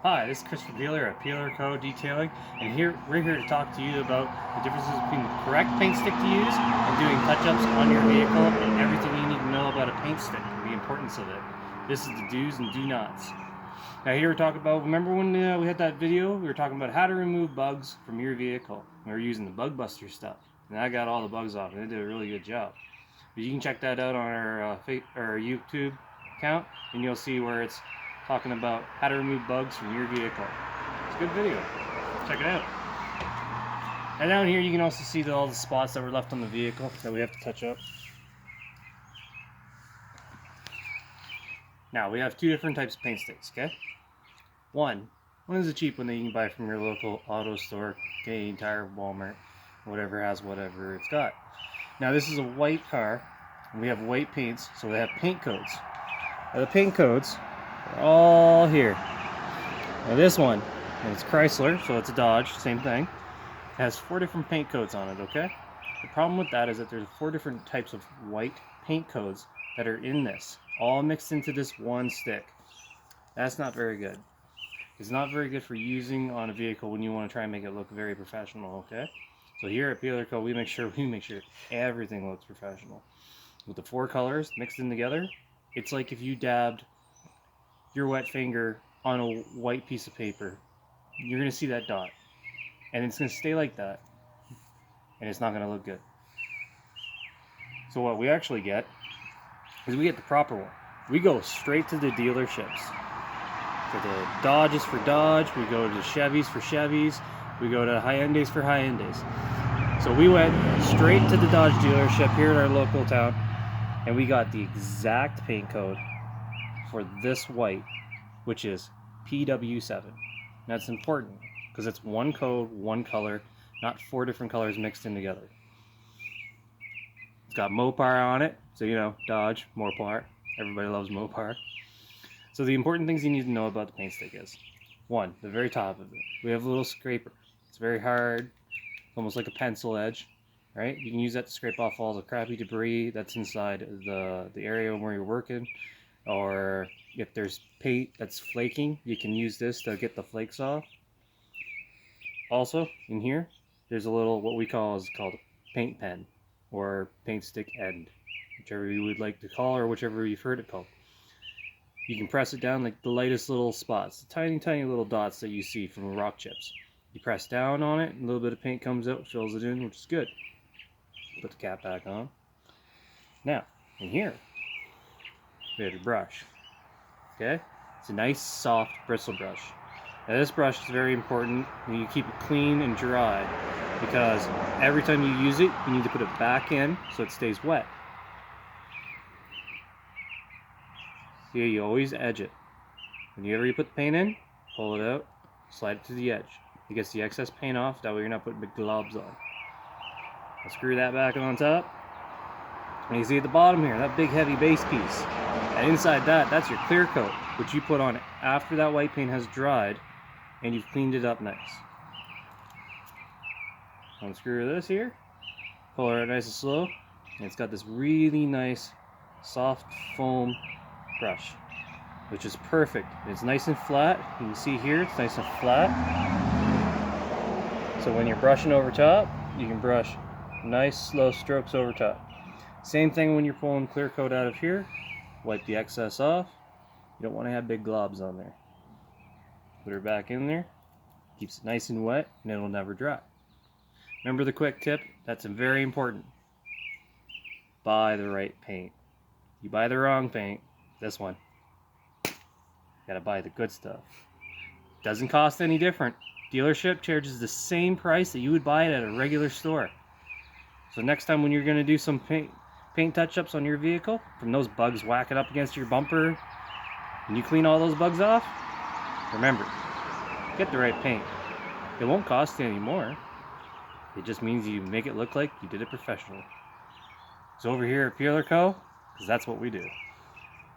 Hi, this is Christopher Peeler at Peeler Co. Detailing, and we're here to talk to you about the differences between the correct paint stick to use and doing touch-ups on your vehicle and everything you need to know about a paint stick and the importance of it. This is the do's and do nots. Now here we're talking about, remember when we had that video? We were talking about how to remove bugs from your vehicle. We were using the Bug Buster stuff, and I got all the bugs off, and it did a really good job. But you can check that out on our YouTube account, and you'll see where it's talking about how to remove bugs from your vehicle. It's a good video. Check it out. And down here you can also see all the spots that were left on the vehicle that we have to touch up. Now we have two different types of paint sticks, okay? One is a cheap one that you can buy from your local auto store, Canadian Tire, Walmart, whatever has whatever it's got. Now this is a white car, and we have white paints, so they have paint codes. Now the paint codes are all here. Now this one, and it's Chrysler, so it's a Dodge, same thing. It has 4 different paint codes on it, okay? The problem with that is that there's 4 different types of white paint codes that are in this, all mixed into this one stick. That's not very good. It's not very good for using on a vehicle when you want to try and make it look very professional, okay? So here at Peeler Co, we make sure everything looks professional. With the 4 colors mixed in together, it's like if you dabbed your wet finger on a white piece of paper. You're going to see that dot. And it's going to stay like that. And it's not going to look good. So what we actually get is we get the proper one. We go straight to the dealerships. For the Dodges for Dodge, we go to Chevys for Chevys, we go to Hyundais for Hyundais. So we went straight to the Dodge dealership here in our local town, and we got the exact paint code for this white, which is PW7. That's important because it's one code, one color, not 4 different colors mixed in together. It's got Mopar on it, so you know, Dodge, Mopar. Everybody loves Mopar. So the important things you need to know about the paint stick is, 1, the very top of it, we have a little scraper. It's very hard, almost like a pencil edge, right? You can use that to scrape off all the crappy debris that's inside the area where you're working, or if there's paint that's flaking, you can use this to get the flakes off. Also, in here, there's a little, what we call is called a paint pen, or paint stick end, whichever you would like to call, or whichever you've heard it called. You can press it down like the lightest little spots, the tiny, tiny little dots that you see from rock chips. You press down on it, a little bit of paint comes out, fills it in, which is good. Put the cap back on. Now, in here, we have your brush. Okay? It's a nice, soft bristle brush. Now this brush is very important. You keep it clean and dry because every time you use it, you need to put it back in so it stays wet. See, you always edge it. Whenever you put the paint in, pull it out, slide it to the edge. It gets the excess paint off, that way you're not putting big globs on. I'll screw that back on top. And you see at the bottom here, that big heavy base piece. And inside that, that's your clear coat, which you put on after that white paint has dried and you've cleaned it up nice. Unscrew this here, pull it out nice and slow, and it's got this really nice soft foam brush, which is perfect. It's nice and flat. You can see here it's nice and flat, so when you're brushing over top, you can brush nice slow strokes over top. Same thing when you're pulling clear coat out of here. Wipe the excess off. You don't want to have big globs on there. Put her back in there, keeps it nice and wet, and it'll never dry. Remember the quick tip, that's very important. Buy the right paint. You buy the wrong paint, this one, you gotta buy the good stuff. Doesn't cost any different. Dealership charges the same price that you would buy it at a regular store. So next time when you're gonna do some paint touch-ups on your vehicle, from those bugs whacking up against your bumper, and you clean all those bugs off, remember, get the right paint. It won't cost you any more. It just means you make it look like you did it professionally. So over here at Peeler Co, because that's what we do.